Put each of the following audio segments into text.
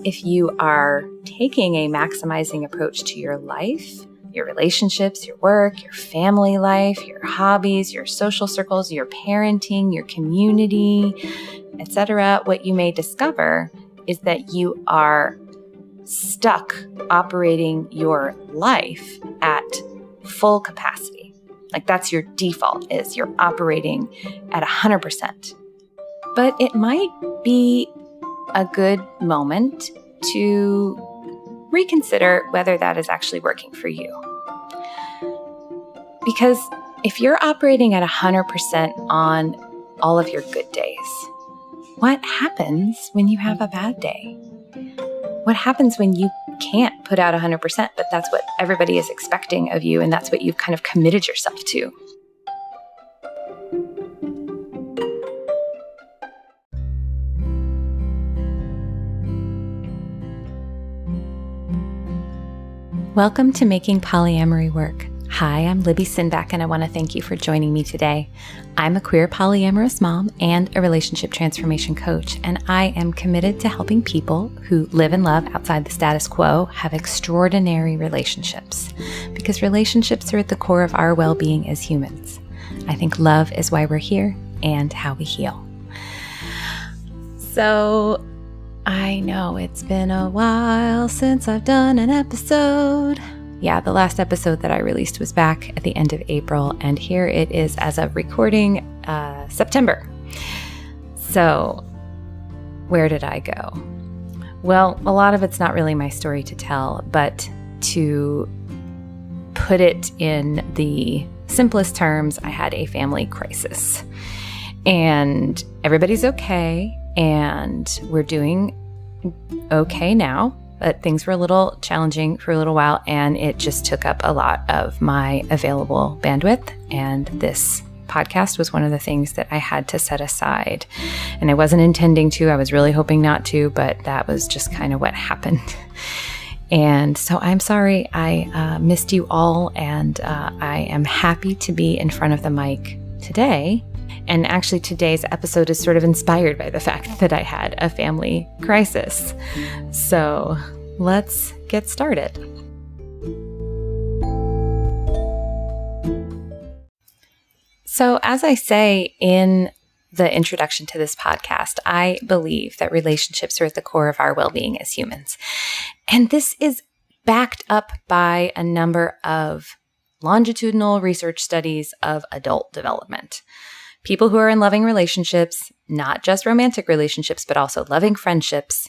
if you are taking a maximizing approach to your life, your relationships, your work, your family life, your hobbies, your social circles, your parenting, your community, etc., what you may discover is that you are stuck operating your life at full capacity. Like that's your default, is you're operating at 100%. But it might be a good moment to reconsider whether that is actually working for you. Because if you're operating at 100% on all of your good days, what happens when you have a bad day? What happens when you can't put out 100%, but that's what everybody is expecting of you, and that's what you've kind of committed yourself to? Welcome to Making Polyamory Work. Hi, I'm Libby Sinback, and I want to thank you for joining me today. I'm a queer polyamorous mom and a relationship transformation coach, and I am committed to helping people who live and love outside the status quo have extraordinary relationships, because relationships are at the core of our well-being as humans. I think love is why we're here and how we heal. So, I know it's been a while since I've done an episode. Yeah, the last episode that I released was back at the end of April, and here it is as of recording September. So, where did I go? Well, a lot of it's not really my story to tell, but to put it in the simplest terms, I had a family crisis. And everybody's okay, and we're doing okay now. But things were a little challenging for a little while, and it just took up a lot of my available bandwidth. And this podcast was one of the things that I had to set aside. And I wasn't intending to. I was really hoping not to, but that was just kind of what happened. And so I'm sorry I missed you all, and I am happy to be in front of the mic today. And actually, today's episode is sort of inspired by the fact that I had a family crisis. So let's get started. So as I say in the introduction to this podcast, I believe that relationships are at the core of our well-being as humans. And this is backed up by a number of longitudinal research studies of adult development. People who are in loving relationships, not just romantic relationships, but also loving friendships,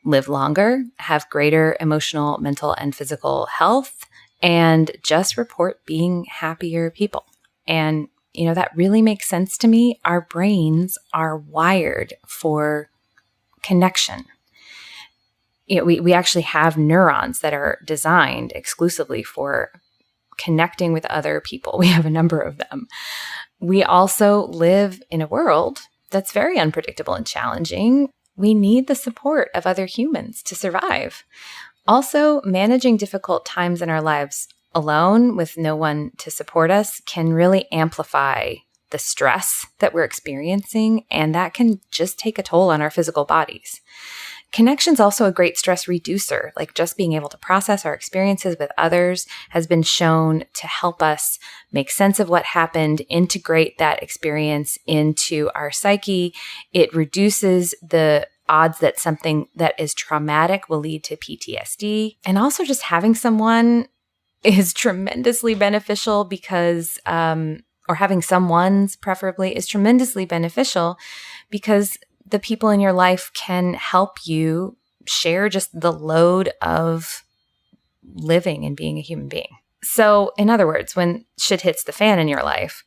live longer, have greater emotional, mental, and physical health, and just report being happier people. And, that really makes sense to me. Our brains are wired for connection. We actually have neurons that are designed exclusively for connecting with other people. We have a number of them. We also live in a world that's very unpredictable and challenging. We need the support of other humans to survive. Also, managing difficult times in our lives alone with no one to support us can really amplify the stress that we're experiencing, and that can just take a toll on our physical bodies. Connection's also a great stress reducer, like just being able to process our experiences with others has been shown to help us make sense of what happened, integrate that experience into our psyche. It reduces the odds that something that is traumatic will lead to PTSD. And also just having someone is tremendously beneficial because, or having someone's preferably is tremendously beneficial because the people in your life can help you share just the load of living and being a human being. So, in other words, when shit hits the fan in your life,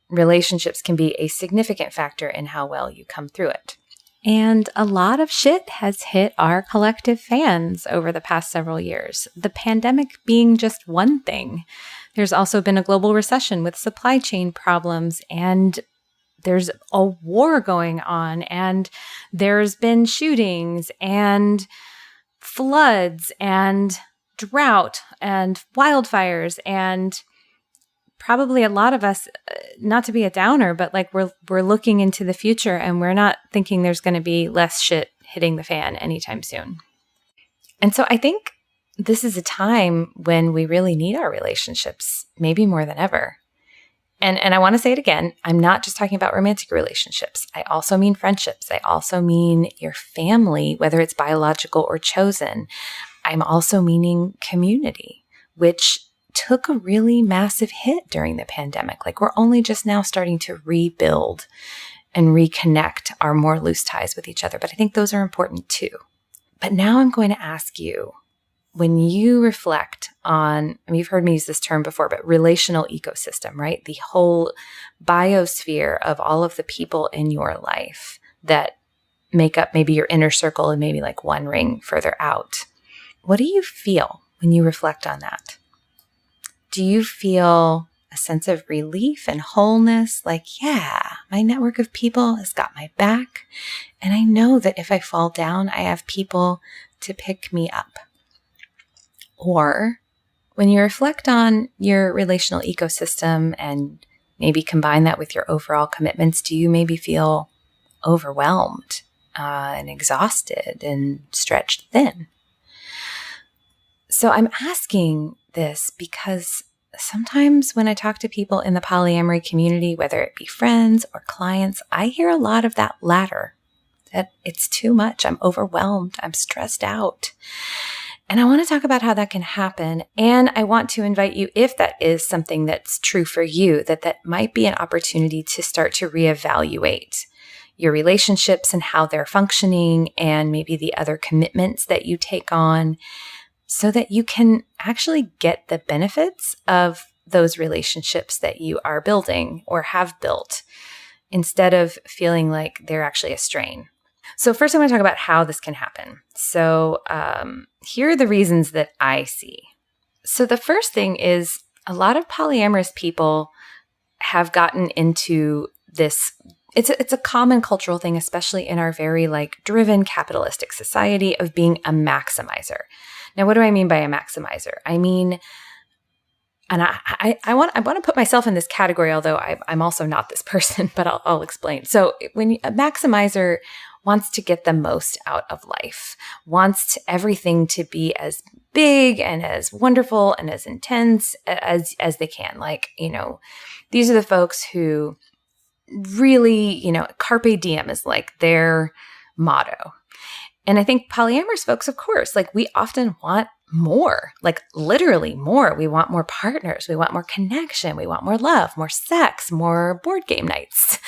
relationships can be a significant factor in how well you come through it. And a lot of shit has hit our collective fans over the past several years, the pandemic being just one thing. There's also been a global recession with supply chain problems, and there's a war going on, and there's been shootings and floods and drought and wildfires, and probably a lot of us, not to be a downer, but like we're looking into the future and we're not thinking there's going to be less shit hitting the fan anytime soon. And so I think this is a time when we really need our relationships, maybe more than ever. And I want to say it again, I'm not just talking about romantic relationships. I also mean friendships. I also mean your family, whether it's biological or chosen. I'm also meaning community, which took a really massive hit during the pandemic. Like we're only just now starting to rebuild and reconnect our more loose ties with each other. But I think those are important too. But now I'm going to ask you, when you reflect on, I mean, you've heard me use this term before, but relational ecosystem, right? The whole biosphere of all of the people in your life that make up maybe your inner circle and maybe like one ring further out. What do you feel when you reflect on that? Do you feel a sense of relief and wholeness? Like, yeah, my network of people has got my back. And I know that if I fall down, I have people to pick me up. Or when you reflect on your relational ecosystem and maybe combine that with your overall commitments, do you maybe feel overwhelmed and exhausted and stretched thin? So I'm asking this because sometimes when I talk to people in the polyamory community, whether it be friends or clients, I hear a lot of that latter, that it's too much. I'm overwhelmed. I'm stressed out. And I want to talk about how that can happen. And I want to invite you, if that is something that's true for you, that might be an opportunity to start to reevaluate your relationships and how they're functioning and maybe the other commitments that you take on so that you can actually get the benefits of those relationships that you are building or have built instead of feeling like they're actually a strain. So first I want to talk about how this can happen. So here are the reasons that I see. So the first thing is a lot of polyamorous people have gotten into this. It's a common cultural thing, especially in our very driven capitalistic society, of being a maximizer. Now, what do I mean by a maximizer? I mean, and I want to put myself in this category, although I'm also not this person, but I'll explain. So when a maximizer wants to get the most out of life, wants everything to be as big and as wonderful and as intense as they can. These are the folks who really, carpe diem is like their motto. And I think polyamorous folks, of course, we often want more, literally more. We want more partners. We want more connection. We want more love, more sex, more board game nights,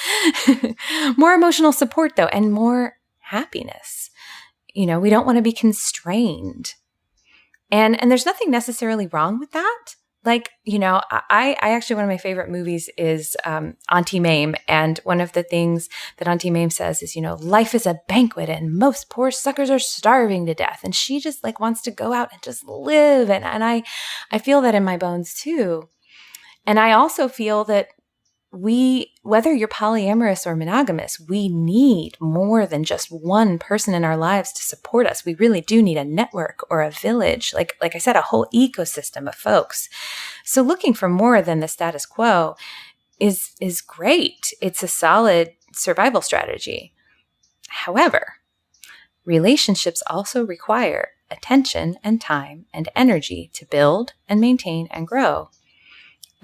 more emotional support though, and more happiness. We don't want to be constrained. And there's nothing necessarily wrong with that. I actually, one of my favorite movies is Auntie Mame. And one of the things that Auntie Mame says is, life is a banquet and most poor suckers are starving to death. And she just wants to go out and just live. And I feel that in my bones too. And I also feel that whether you're polyamorous or monogamous, we need more than just one person in our lives to support us. We really do need a network or a village, like I said, a whole ecosystem of folks. So looking for more than the status quo is great. It's a solid survival strategy. However, relationships also require attention and time and energy to build and maintain and grow.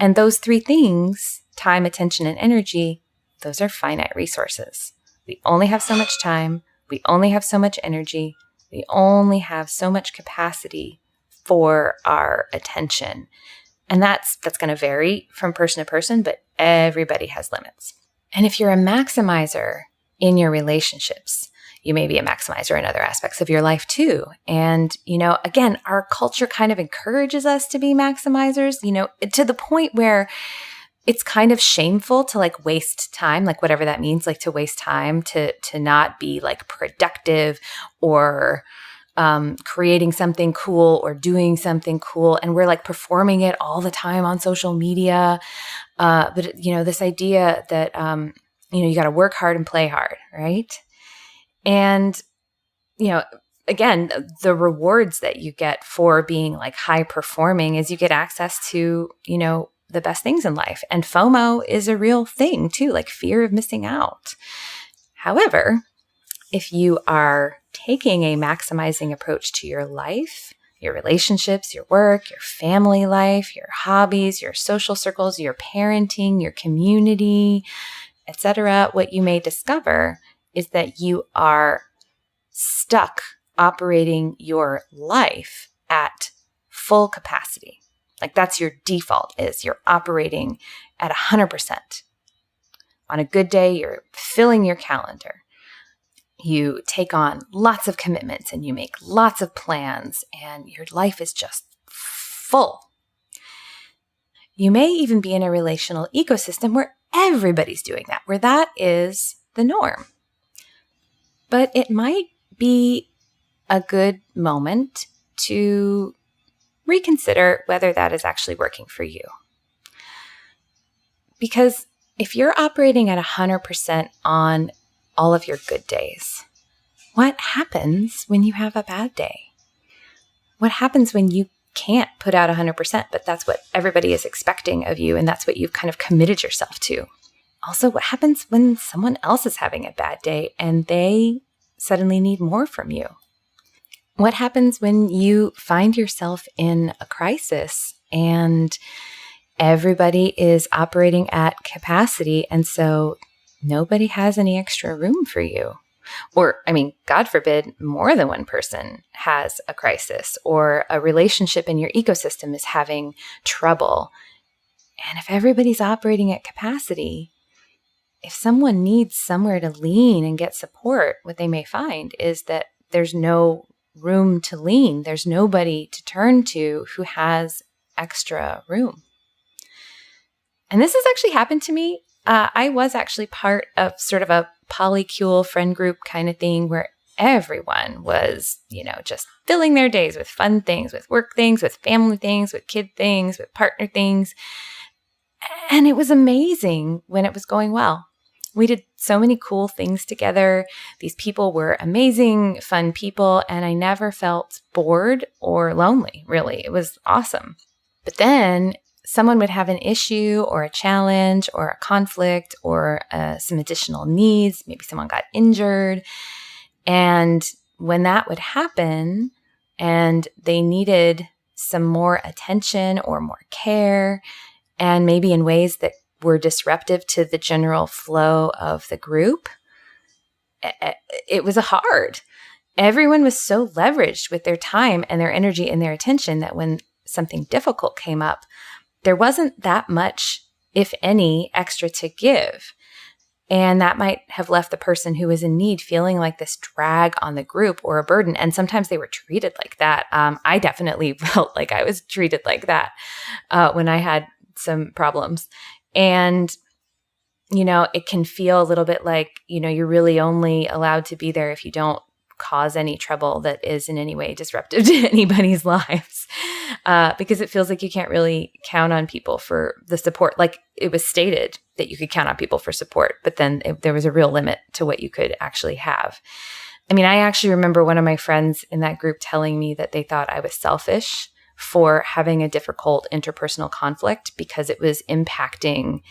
And those three things, time, attention, and energy, those are finite resources. We only have so much time. We only have so much energy. We only have so much capacity for our attention. And that's going to vary from person to person, but everybody has limits. And if you're a maximizer in your relationships, you may be a maximizer in other aspects of your life too. And, again, our culture kind of encourages us to be maximizers, to the point where it's kind of shameful to waste time, whatever that means, to waste time, to not be productive or creating something cool or doing something cool. And we're performing it all the time on social media. But this idea that, you got to work hard and play hard, right? And, again, the rewards that you get for being high performing is you get access to, the best things in life. And FOMO is a real thing too, fear of missing out. However, if you are taking a maximizing approach to your life, your relationships, your work, your family life, your hobbies, your social circles, your parenting, your community, etc., what you may discover is that you are stuck operating your life at full capacity. Like that's your default, is you're operating at 100%. On a good day, you're filling your calendar. You take on lots of commitments and you make lots of plans and your life is just full. You may even be in a relational ecosystem where everybody's doing that, where that is the norm. But it might be a good moment to reconsider whether that is actually working for you. Because if you're operating at 100% on all of your good days, what happens when you have a bad day? What happens when you can't put out 100%, but that's what everybody is expecting of you and that's what you've kind of committed yourself to? Also, what happens when someone else is having a bad day and they suddenly need more from you? What happens when you find yourself in a crisis and everybody is operating at capacity and so nobody has any extra room for you? Or, God forbid, more than one person has a crisis or a relationship in your ecosystem is having trouble. And if everybody's operating at capacity, if someone needs somewhere to lean and get support, what they may find is that there's no room to lean. There's nobody to turn to who has extra room. And this has actually happened to me. I was actually part of sort of a polycule friend group kind of thing where everyone was, just filling their days with fun things, with work things, with family things, with kid things, with partner things. And it was amazing when it was going well. We did so many cool things together. These people were amazing, fun people, and I never felt bored or lonely, really. It was awesome. But then someone would have an issue or a challenge or a conflict or some additional needs. Maybe someone got injured. And when that would happen and they needed some more attention or more care, and maybe in ways that were disruptive to the general flow of the group, it was hard. Everyone was so leveraged with their time and their energy and their attention that when something difficult came up, there wasn't that much, if any, extra to give. And that might have left the person who was in need feeling like this drag on the group or a burden. And sometimes they were treated like that. I definitely felt like I was treated like that when I had some problems. And, it can feel a little bit like, you're really only allowed to be there if you don't cause any trouble that is in any way disruptive to anybody's lives, because it feels like you can't really count on people for the support. Like it was stated that you could count on people for support, but then there was a real limit to what you could actually have. I actually remember one of my friends in that group telling me that they thought I was selfish for having a difficult interpersonal conflict because it was impacting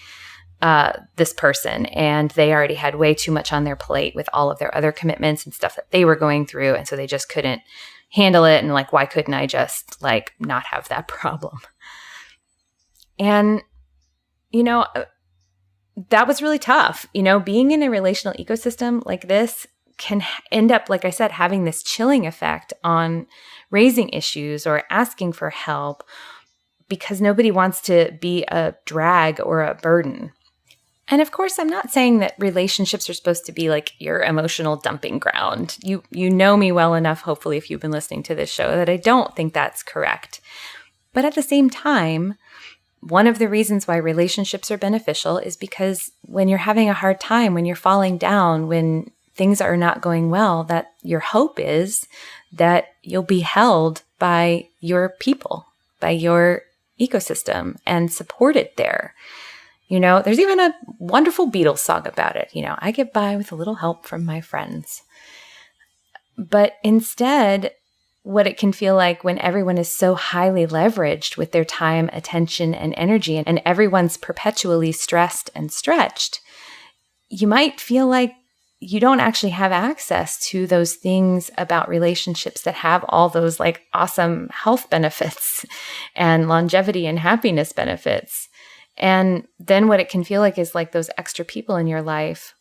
this person, and they already had way too much on their plate with all of their other commitments and stuff that they were going through. And so they just couldn't handle it. And why couldn't I just not have that problem? And, that was really tough. Being in a relational ecosystem like this can end up, like I said, having this chilling effect on raising issues or asking for help because nobody wants to be a drag or a burden. And of course, I'm not saying that relationships are supposed to be like your emotional dumping ground. You know me well enough, hopefully, if you've been listening to this show, that I don't think that's correct. But at the same time, one of the reasons why relationships are beneficial is because when you're having a hard time, when you're falling down, when things are not going well, that your hope is that you'll be held by your people, by your ecosystem, and supported there. There's even a wonderful Beatles song about it. I get by with a little help from my friends. But instead, what it can feel like when everyone is so highly leveraged with their time, attention, and energy, and everyone's perpetually stressed and stretched, you might feel like you don't actually have access to those things about relationships that have all those like awesome health benefits and longevity and happiness benefits. And then what it can feel like is like those extra people in your life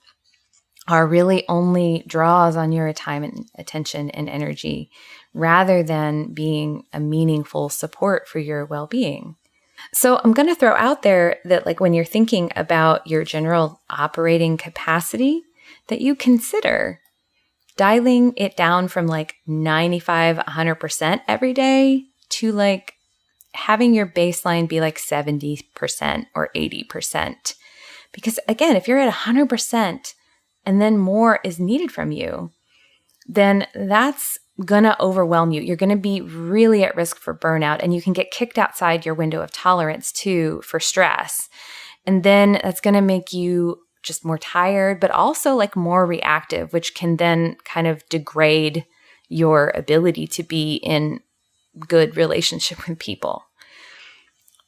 are really only draws on your time and attention and energy rather than being a meaningful support for your well-being. So I'm going to throw out there that like when you're thinking about your general operating capacity, that you consider dialing it down from like 95, 100% every day to like having your baseline be like 70% or 80%. Because again, if you're at 100% and then more is needed from you, then that's going to overwhelm you. You're going to be really at risk for burnout, and you can get kicked outside your window of tolerance too for stress. And then that's going to make you just more tired, but also like more reactive, which can then kind of degrade your ability to be in good relationship with people.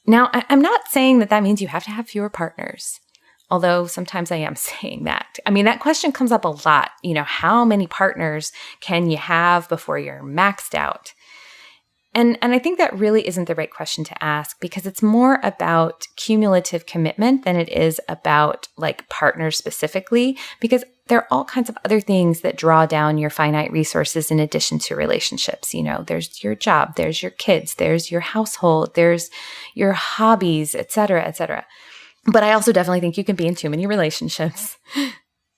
Now, I'm not saying that means you have to have fewer partners, although sometimes I am saying that. I mean, that question comes up a lot. You know, how many partners can you have before you're maxed out? And I think that really isn't the right question to ask, because it's more about cumulative commitment than it is about like partners specifically, because there are all kinds of other things that draw down your finite resources in addition to relationships. You know, there's your job, there's your kids, there's your household, there's your hobbies, et cetera, et cetera. But I also definitely think you can be in too many relationships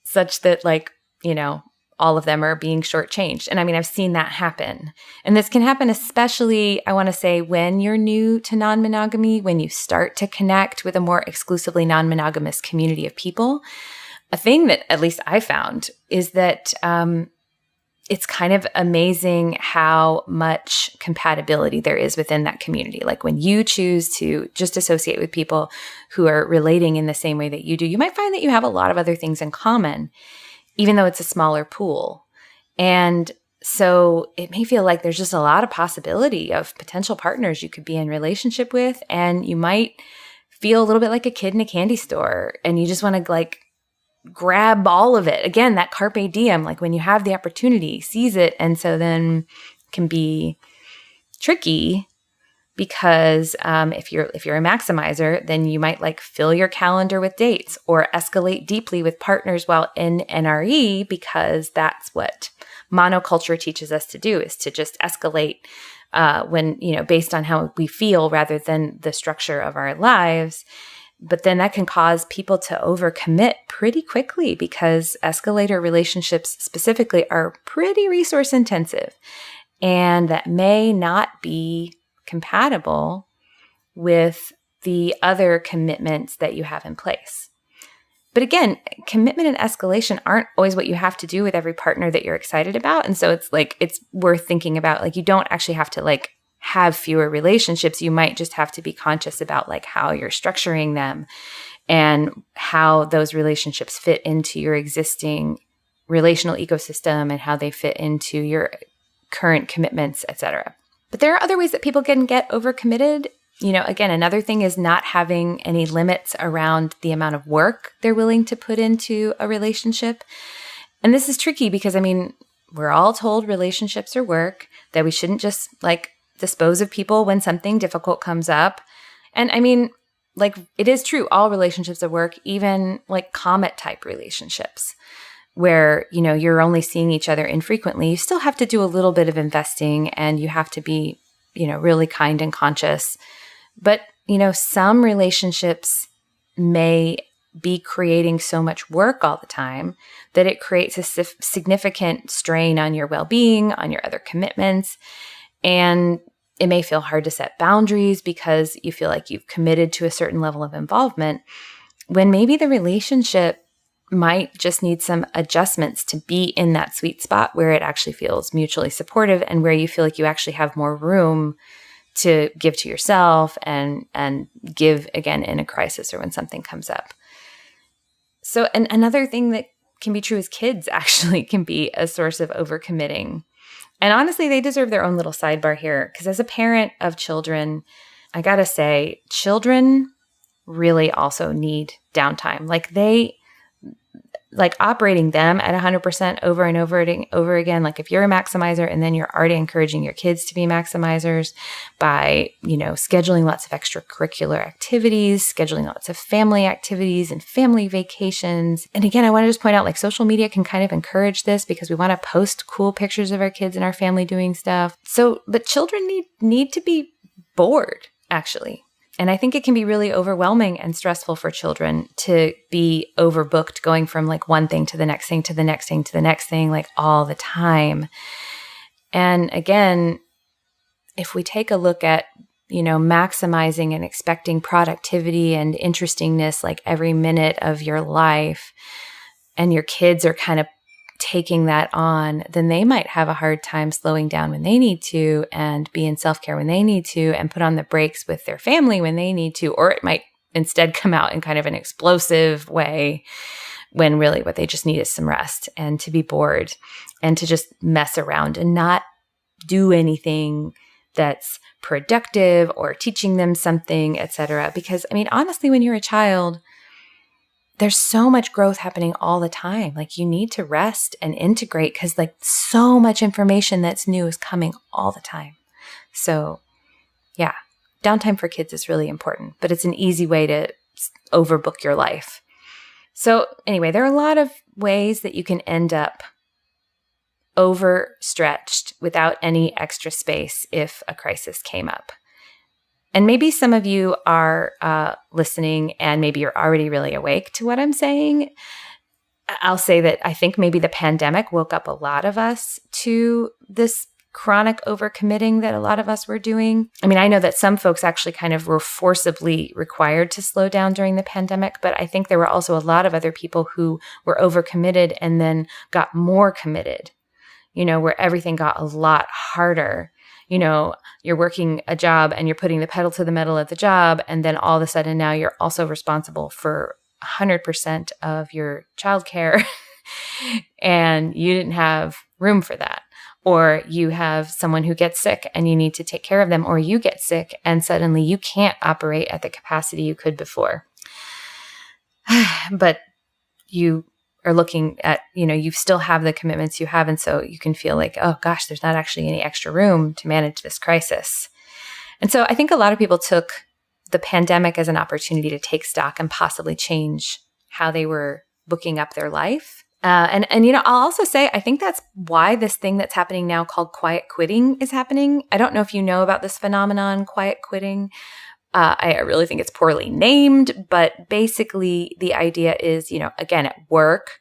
such that like, you know, all of them are being shortchanged. And I mean, I've seen that happen. And this can happen especially, I want to say, when you're new to non-monogamy, when you start to connect with a more exclusively non-monogamous community of people. A thing that at least I found is that it's kind of amazing how much compatibility there is within that community. Like when you choose to just associate with people who are relating in the same way that you do, you might find that you have a lot of other things in common, even though it's a smaller pool. And so it may feel like there's just a lot of possibility of potential partners you could be in relationship with. And you might feel a little bit like a kid in a candy store, and you just want to like grab all of it. Again, that carpe diem, like when you have the opportunity, seize it. And so then can be tricky because if you're a maximizer, then you might like fill your calendar with dates or escalate deeply with partners while in NRE, because that's what monoculture teaches us to do, is to just escalate when, you know, based on how we feel rather than the structure of our lives. But then that can cause people to overcommit pretty quickly, because escalator relationships specifically are pretty resource intensive, and that may not be compatible with the other commitments that you have in place. But again, commitment and escalation aren't always what you have to do with every partner that you're excited about. And so it's like, it's worth thinking about, like, you don't actually have to like have fewer relationships. You might just have to be conscious about like how you're structuring them and how those relationships fit into your existing relational ecosystem and how they fit into your current commitments, etc. But there are other ways that people can get overcommitted. You know, again, another thing is not having any limits around the amount of work they're willing to put into a relationship. And this is tricky because, I mean, we're all told relationships are work, that we shouldn't just like dispose of people when something difficult comes up. And I mean, like, it is true, all relationships are work, even like comet type relationships where, you know, you're only seeing each other infrequently. You still have to do a little bit of investing, and you have to be, you know, really kind and conscious. But, you know, some relationships may be creating so much work all the time that it creates a significant strain on your well-being, on your other commitments. And it may feel hard to set boundaries because you feel like you've committed to a certain level of involvement, when maybe the relationship might just need some adjustments to be in that sweet spot where it actually feels mutually supportive and where you feel like you actually have more room to give to yourself and give again in a crisis or when something comes up. So, and another thing that can be true is kids actually can be a source of overcommitting. And honestly, they deserve their own little sidebar here, because as a parent of children, I gotta say, children really also need downtime. Like like operating them at 100% over and over again. Like if you're a maximizer and then you're already encouraging your kids to be maximizers by, scheduling lots of extracurricular activities, scheduling lots of family activities and family vacations. And again, I want to just point out like social media can kind of encourage this because we want to post cool pictures of our kids and our family doing stuff. But children need to be bored, actually. And I think it can be really overwhelming and stressful for children to be overbooked, going from like one thing to the next thing, to the next thing, to the next thing, like all the time. And again, if we take a look at, maximizing and expecting productivity and interestingness like every minute of your life, and your kids are kind of taking that on, then they might have a hard time slowing down when they need to and be in self-care when they need to and put on the brakes with their family when they need to, or it might instead come out in kind of an explosive way when really what they just need is some rest and to be bored and to just mess around and not do anything that's productive or teaching them something, etc. Because honestly, when you're a child, there's so much growth happening all the time. Like you need to rest and integrate because like so much information that's new is coming all the time. So yeah, downtime for kids is really important, but it's an easy way to overbook your life. So anyway, there are a lot of ways that you can end up overstretched without any extra space if a crisis came up. And maybe some of you are listening and maybe you're already really awake to what I'm saying. I'll say that I think maybe the pandemic woke up a lot of us to this chronic overcommitting that a lot of us were doing. I know that some folks actually kind of were forcibly required to slow down during the pandemic, but I think there were also a lot of other people who were overcommitted and then got more committed, where everything got a lot harder. You're working a job and you're putting the pedal to the metal at the job. And then all of a sudden now you're also responsible for 100% of your childcare and you didn't have room for that. Or you have someone who gets sick and you need to take care of them, or you get sick and suddenly you can't operate at the capacity you could before. But you are looking at, you still have the commitments you have. And so you can feel like, oh gosh, there's not actually any extra room to manage this crisis. And so I think a lot of people took the pandemic as an opportunity to take stock and possibly change how they were booking up their life. And I'll also say, I think that's why this thing that's happening now called quiet quitting is happening. I don't know if you know about this phenomenon, quiet quitting. I really think it's poorly named, but basically the idea is, again, at work,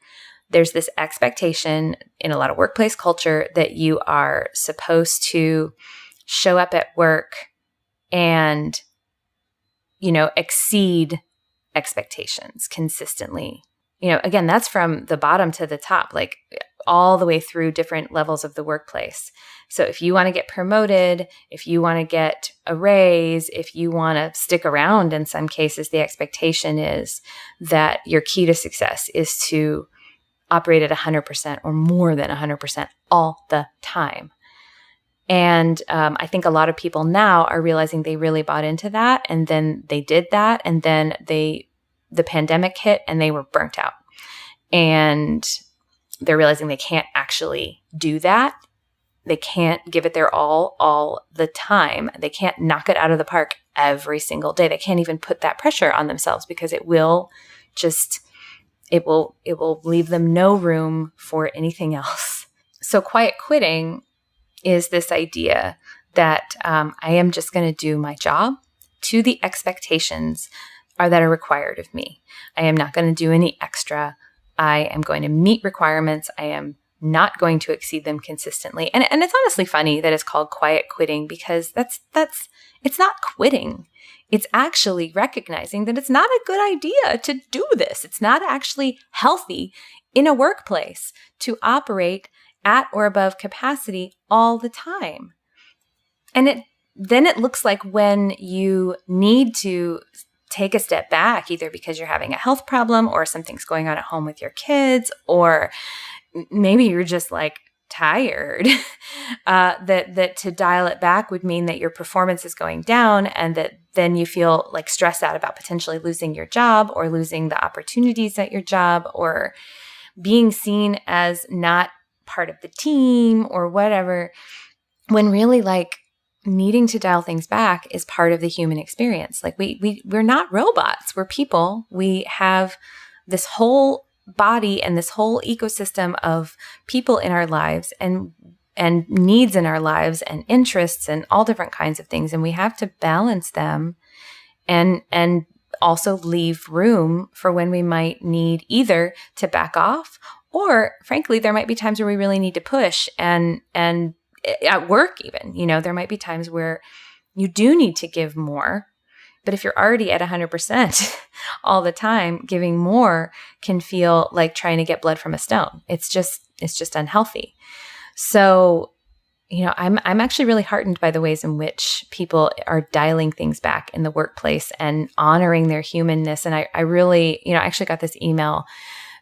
there's this expectation in a lot of workplace culture that you are supposed to show up at work and, exceed expectations consistently. Again, that's from the bottom to the top, like all the way through different levels of the workplace. So if you want to get promoted, if you want to get a raise, if you want to stick around, in some cases, the expectation is that your key to success is to operate at 100% or more than 100% all the time. And I think a lot of people now are realizing they really bought into that. And then they did that. And then the pandemic hit and they were burnt out. And they're realizing they can't actually do that. They can't give it their all the time. They can't knock it out of the park every single day. They can't even put that pressure on themselves because it will leave them no room for anything else. So quiet quitting is this idea that I am just going to do my job to the expectations that are required of me. I am not going to do any extra. I am going to meet requirements. I am not going to exceed them consistently. And it's honestly funny that it's called quiet quitting because it's not quitting. It's actually recognizing that it's not a good idea to do this. It's not actually healthy in a workplace to operate at or above capacity all the time. And then it looks like when you need to take a step back, either because you're having a health problem or something's going on at home with your kids, or maybe you're just like tired, that to dial it back would mean that your performance is going down and that then you feel like stressed out about potentially losing your job or losing the opportunities at your job or being seen as not part of the team or whatever, when really like needing to dial things back is part of the human experience. Like we're not robots, we're people. We have this whole body and this whole ecosystem of people in our lives and needs in our lives and interests and all different kinds of things. And we have to balance them and also leave room for when we might need either to back off, or frankly, there might be times where we really need to push and at work even, there might be times where you do need to give more. But if you're already at 100% all the time, giving more can feel like trying to get blood from a stone. It's just unhealthy. So, I'm actually really heartened by the ways in which people are dialing things back in the workplace and honoring their humanness. And I really, I actually got this email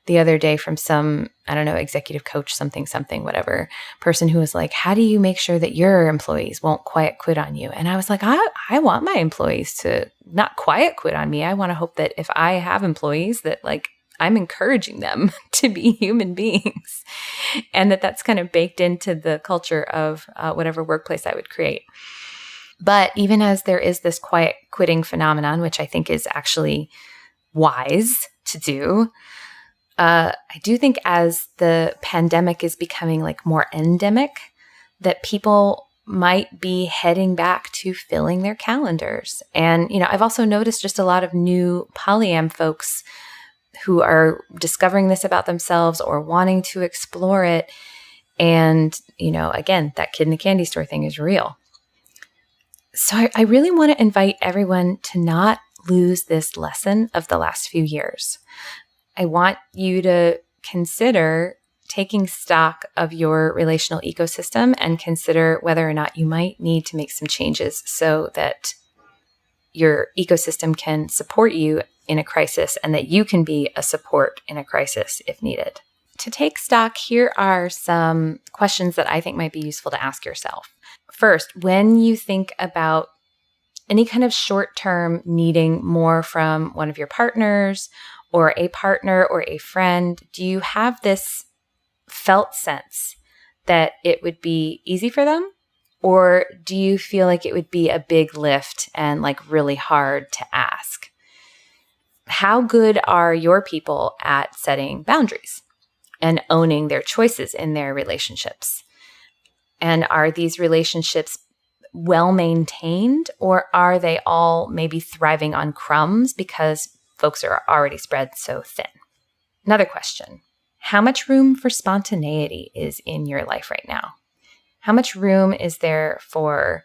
the other day from some, I don't know, executive coach, something, whatever, person who was like, how do you make sure that your employees won't quiet quit on you? And I was like, I want my employees to not quiet quit on me. I want to hope that if I have employees that like, I'm encouraging them to be human beings, and that's kind of baked into the culture of whatever workplace I would create. But even as there is this quiet quitting phenomenon, which I think is actually wise to do, I do think as the pandemic is becoming like more endemic, that people might be heading back to filling their calendars. And, I've also noticed just a lot of new polyam folks who are discovering this about themselves or wanting to explore it. And, again, that kid in the candy store thing is real. So I really want to invite everyone to not lose this lesson of the last few years. I want you to consider taking stock of your relational ecosystem and consider whether or not you might need to make some changes so that your ecosystem can support you in a crisis and that you can be a support in a crisis if needed. To take stock, here are some questions that I think might be useful to ask yourself. First, when you think about any kind of short-term needing more from one of your partners or a partner or a friend, do you have this felt sense that it would be easy for them? Or do you feel like it would be a big lift and like really hard to ask? How good are your people at setting boundaries and owning their choices in their relationships? And are these relationships well maintained, or are they all maybe thriving on crumbs because folks are already spread so thin? Another question: how much room for spontaneity is in your life right now? How much room is there for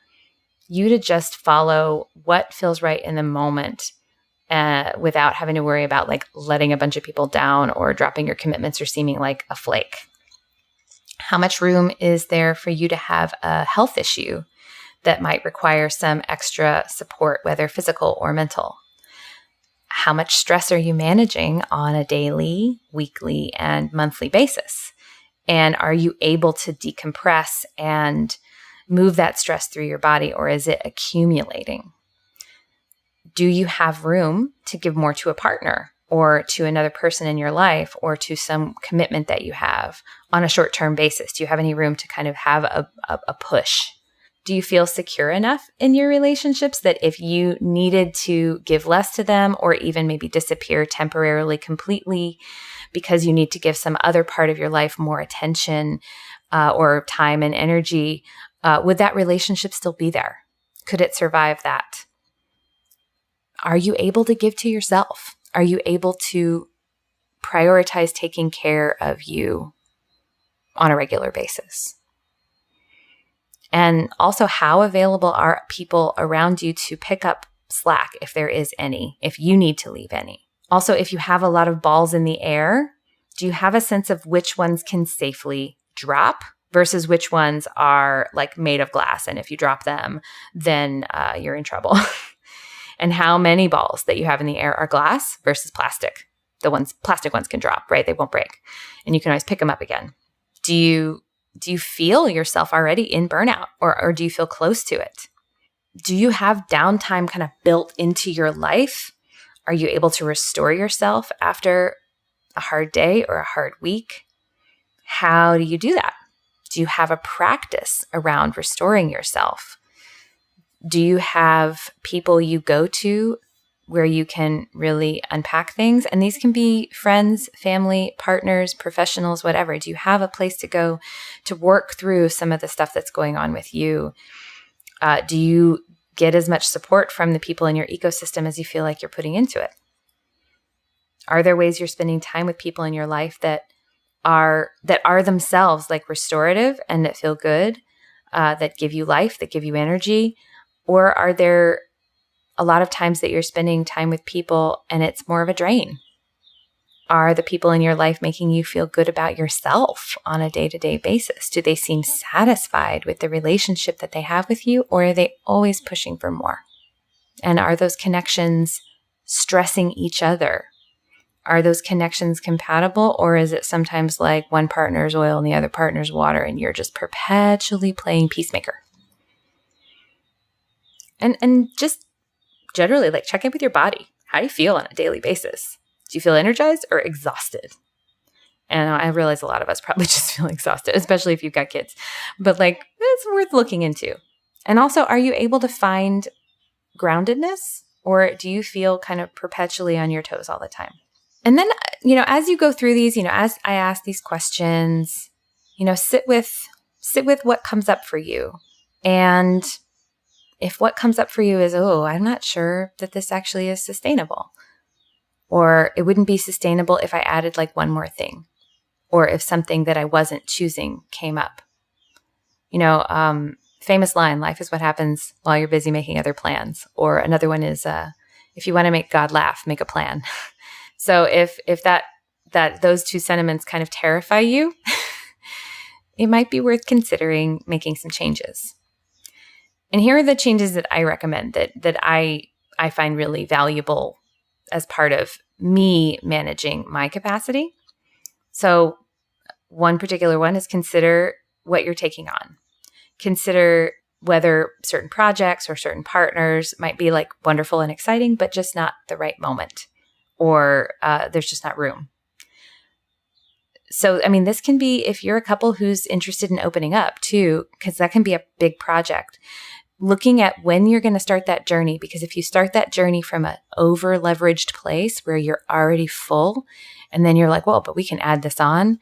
you to just follow what feels right in the moment without having to worry about like letting a bunch of people down or dropping your commitments or seeming like a flake? How much room is there for you to have a health issue that might require some extra support, whether physical or mental? How much stress are you managing on a daily, weekly, and monthly basis? And are you able to decompress and move that stress through your body, or is it accumulating? Do you have room to give more to a partner or to another person in your life or to some commitment that you have on a short-term basis? Do you have any room to kind of have a push? Do you feel secure enough in your relationships that if you needed to give less to them or even maybe disappear temporarily, completely, because you need to give some other part of your life more attention or time and energy, would that relationship still be there? Could it survive that? Are you able to give to yourself? Are you able to prioritize taking care of you on a regular basis? And also, how available are people around you to pick up slack if there is any, if you need to leave any? Also, if you have a lot of balls in the air, do you have a sense of which ones can safely drop versus which ones are like made of glass? And if you drop them, then you're in trouble. And how many balls that you have in the air are glass versus plastic? Plastic ones can drop, right? They won't break. And you can always pick them up again. Do you feel yourself already in burnout, or do you feel close to it? Do you have downtime kind of built into your life? Are you able to restore yourself after a hard day or a hard week, how do you do that? Do you have a practice around restoring yourself? Do you have people you go to where you can really unpack things? And these can be friends, family, partners, professionals, whatever. Do you have a place to go to work through some of the stuff that's going on with you? Do you get as much support from the people in your ecosystem as you feel like you're putting into it? Are there ways you're spending time with people in your life that are themselves like restorative and that feel good, that give you life, that give you energy? Or are there a lot of times that you're spending time with people and it's more of a drain? Are the people in your life making you feel good about yourself on a day-to-day basis? Do they seem satisfied with the relationship that they have with you, or are they always pushing for more? And are those connections stressing each other? Are those connections compatible, or is it sometimes like one partner's oil and the other partner's water and you're just perpetually playing peacemaker? And just generally, like, check in with your body. How do you feel on a daily basis? Do you feel energized or exhausted? And I realize a lot of us probably just feel exhausted, especially if you've got kids. But like, it's worth looking into. And also, are you able to find groundedness, or do you feel kind of perpetually on your toes all the time? And then, as you go through these, as I ask these questions, sit with what comes up for you. And if what comes up for you is, I'm not sure that this actually is sustainable, or it wouldn't be sustainable if I added like one more thing, or if something that I wasn't choosing came up. Famous line, life is what happens while you're busy making other plans. Or another one is, if you want to make God laugh, make a plan. So if that those two sentiments kind of terrify you, it might be worth considering making some changes. And here are the changes that I recommend that I find really valuable as part of me managing my capacity. So one particular one is consider what you're taking on. Consider whether certain projects or certain partners might be like wonderful and exciting, but just not the right moment, or there's just not room. So, this can be if you're a couple who's interested in opening up too, because that can be a big project. Looking at when you're going to start that journey, because if you start that journey from an over-leveraged place where you're already full, and then you're like, well, but we can add this on,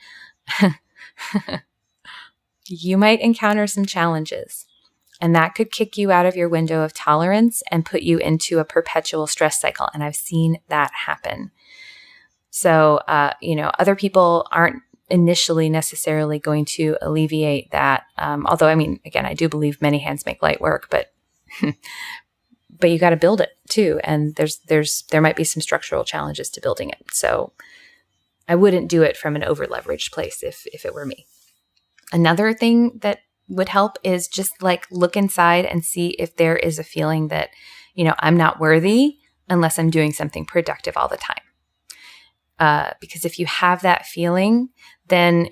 you might encounter some challenges. And that could kick you out of your window of tolerance and put you into a perpetual stress cycle. And I've seen that happen. So, other people aren't initially necessarily going to alleviate that. Although, again, I do believe many hands make light work, but you got to build it too. And there might be some structural challenges to building it. So I wouldn't do it from an over-leveraged place if it were me. Another thing that would help is just like look inside and see if there is a feeling that, I'm not worthy unless I'm doing something productive all the time. Because if you have that feeling, then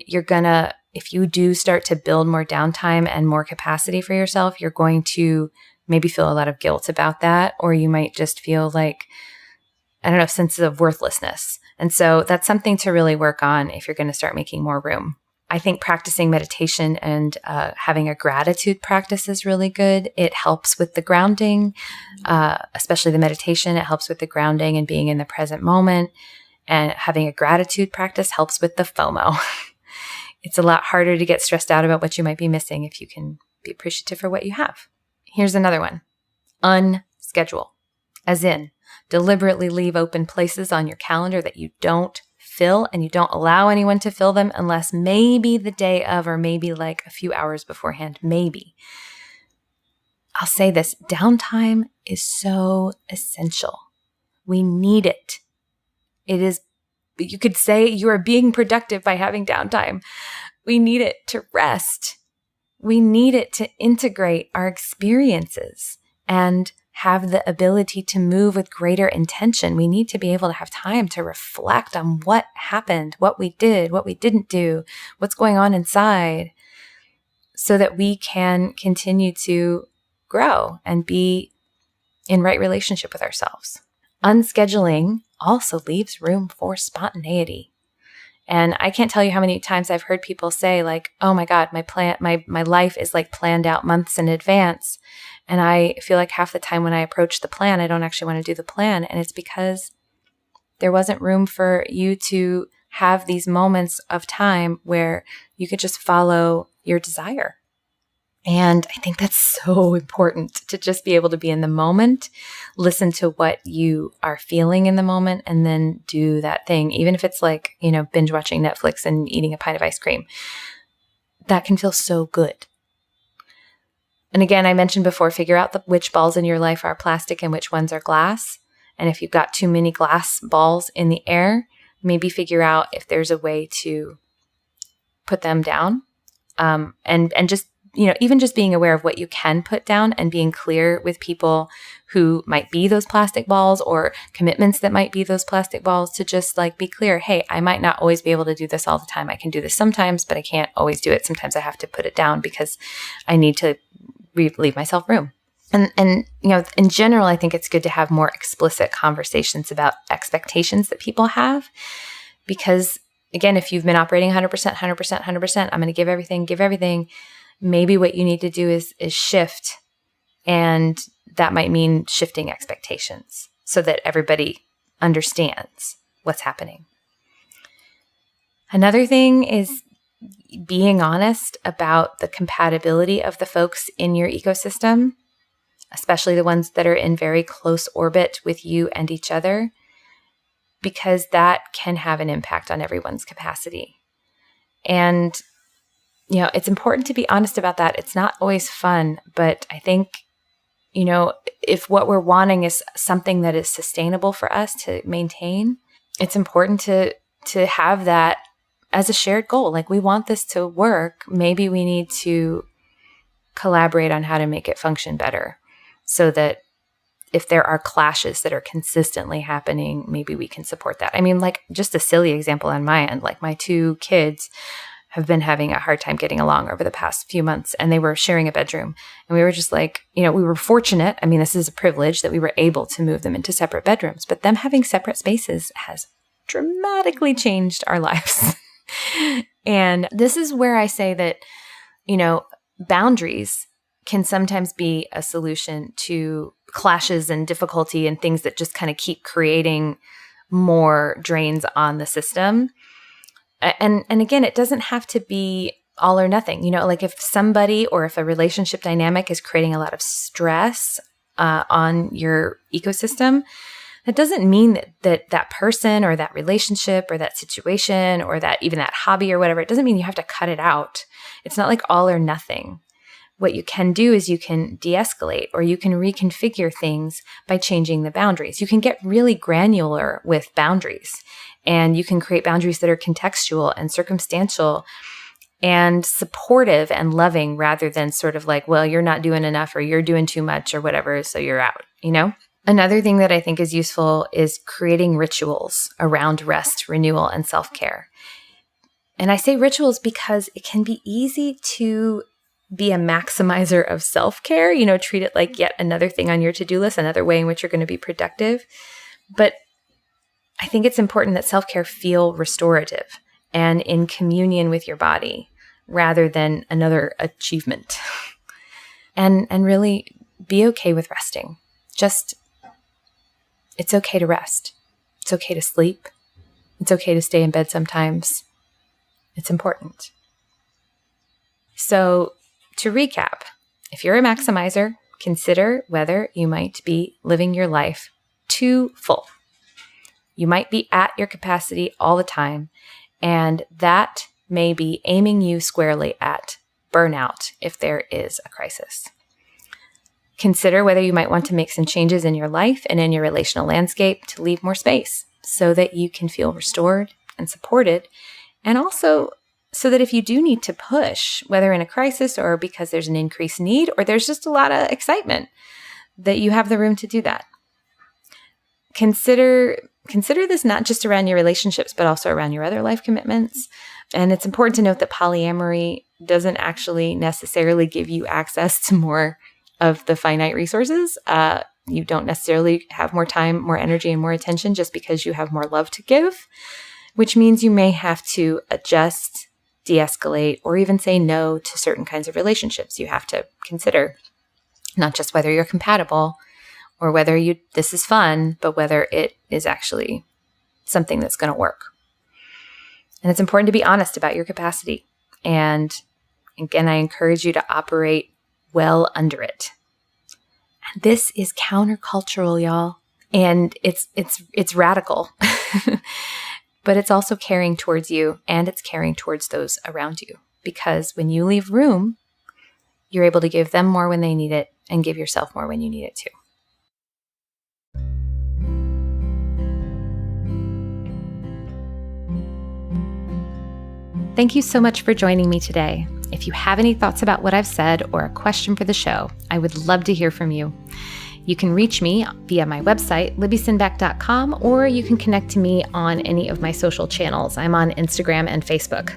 if you do start to build more downtime and more capacity for yourself, you're going to maybe feel a lot of guilt about that, or you might just feel like, sense of worthlessness. And so that's something to really work on if you're going to start making more room. I think practicing meditation and having a gratitude practice is really good. It helps with the grounding, especially the meditation. It helps with the grounding and being in the present moment. And having a gratitude practice helps with the FOMO. It's a lot harder to get stressed out about what you might be missing if you can be appreciative for what you have. Here's another one. Unschedule. As in, deliberately leave open places on your calendar that you don't fill, and you don't allow anyone to fill them unless maybe the day of, or maybe like a few hours beforehand, maybe. I'll say this, downtime is so essential. We need it. It is, you could say you are being productive by having downtime. We need it to rest. We need it to integrate our experiences and have the ability to move with greater intention. We need to be able to have time to reflect on what happened, what we did, what we didn't do, what's going on inside, so that we can continue to grow and be in right relationship with ourselves. Unscheduling also leaves room for spontaneity. And I can't tell you how many times I've heard people say like, oh my God, my life is like planned out months in advance. And I feel like half the time when I approach the plan, I don't actually want to do the plan. And it's because there wasn't room for you to have these moments of time where you could just follow your desire. And I think that's so important to just be able to be in the moment, listen to what you are feeling in the moment, and then do that thing. Even if it's like, binge watching Netflix and eating a pint of ice cream, that can feel so good. And again, I mentioned before, figure out which balls in your life are plastic and which ones are glass. And if you've got too many glass balls in the air, maybe figure out if there's a way to put them down. And just, even just being aware of what you can put down and being clear with people who might be those plastic balls or commitments that might be those plastic balls, to just like be clear, hey, I might not always be able to do this all the time. I can do this sometimes, but I can't always do it. Sometimes I have to put it down because I need to leave myself room. And in general, I think it's good to have more explicit conversations about expectations that people have, because again, if you've been operating 100%, I'm going to give everything, maybe what you need to do is shift. And that might mean shifting expectations so that everybody understands what's happening. Another thing is being honest about the compatibility of the folks in your ecosystem, especially the ones that are in very close orbit with you and each other, because that can have an impact on everyone's capacity. And, it's important to be honest about that. It's not always fun, but I think, if what we're wanting is something that is sustainable for us to maintain, it's important to have that as a shared goal. Like, we want this to work. Maybe we need to collaborate on how to make it function better, so that if there are clashes that are consistently happening, maybe we can support that. I mean, like, just a silly example on my end, like my two kids have been having a hard time getting along over the past few months, and they were sharing a bedroom. And we were just like, we were fortunate. I mean, this is a privilege that we were able to move them into separate bedrooms, but them having separate spaces has dramatically changed our lives. And this is where I say that, boundaries can sometimes be a solution to clashes and difficulty and things that just kind of keep creating more drains on the system. And again, it doesn't have to be all or nothing. Like if somebody or if a relationship dynamic is creating a lot of stress on your ecosystem, that doesn't mean that person or that relationship or that situation or that even that hobby or whatever, it doesn't mean you have to cut it out. It's not like all or nothing. What you can do is you can de-escalate, or you can reconfigure things by changing the boundaries. You can get really granular with boundaries, and you can create boundaries that are contextual and circumstantial and supportive and loving, rather than sort of like, well, you're not doing enough or you're doing too much or whatever, so you're out, Another thing that I think is useful is creating rituals around rest, renewal, and self-care. And I say rituals because it can be easy to be a maximizer of self-care, treat it like yet another thing on your to-do list, another way in which you're going to be productive. But I think it's important that self-care feel restorative and in communion with your body rather than another achievement. And really be okay with resting. It's okay to rest. It's okay to sleep. It's okay to stay in bed sometimes. It's important. So, to recap, if you're a maximizer, consider whether you might be living your life too full. You might be at your capacity all the time, and that may be aiming you squarely at burnout if there is a crisis. Consider whether you might want to make some changes in your life and in your relational landscape to leave more space so that you can feel restored and supported, and also so that if you do need to push, whether in a crisis or because there's an increased need or there's just a lot of excitement, that you have the room to do that. Consider this not just around your relationships, but also around your other life commitments. And it's important to note that polyamory doesn't actually necessarily give you access to more of the finite resources. You don't necessarily have more time, more energy, and more attention just because you have more love to give. which means you may have to adjust, de-escalate, or even say no to certain kinds of relationships. You have to consider not just whether you're compatible or whether this is fun, but whether it is actually something that's going to work. And it's important to be honest about your capacity. And again, I encourage you to operate well under it. And this is countercultural, y'all. And it's radical. But it's also caring towards you, and it's caring towards those around you. Because when you leave room, you're able to give them more when they need it and give yourself more when you need it too. Thank you so much for joining me today. If you have any thoughts about what I've said or a question for the show, I would love to hear from you. You can reach me via my website, libbysinback.com, or you can connect to me on any of my social channels. I'm on Instagram and Facebook.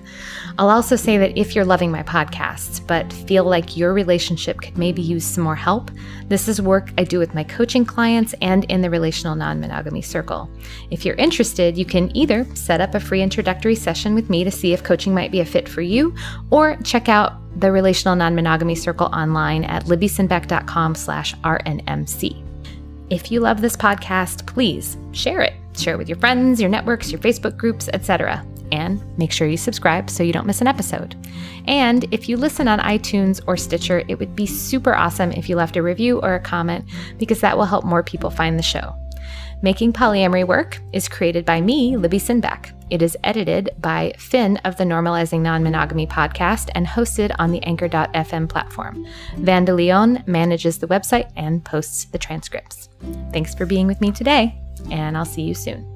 I'll also say that if you're loving my podcasts, but feel like your relationship could maybe use some more help, this is work I do with my coaching clients and in the Relational Non-Monogamy Circle. If you're interested, you can either set up a free introductory session with me to see if coaching might be a fit for you, or check out the Relational Non-Monogamy Circle online at libbysinback.com/RNMC. If you love this podcast, please share it. Share it with your friends, your networks, your Facebook groups, etc. And make sure you subscribe so you don't miss an episode. And if you listen on iTunes or Stitcher, it would be super awesome if you left a review or a comment, because that will help more people find the show. Making Polyamory Work is created by me, Libby Sinback. It is edited by Finn of the Normalizing Non-Monogamy podcast and hosted on the Anchor.fm platform. Vanda Leon manages the website and posts the transcripts. Thanks for being with me today, and I'll see you soon.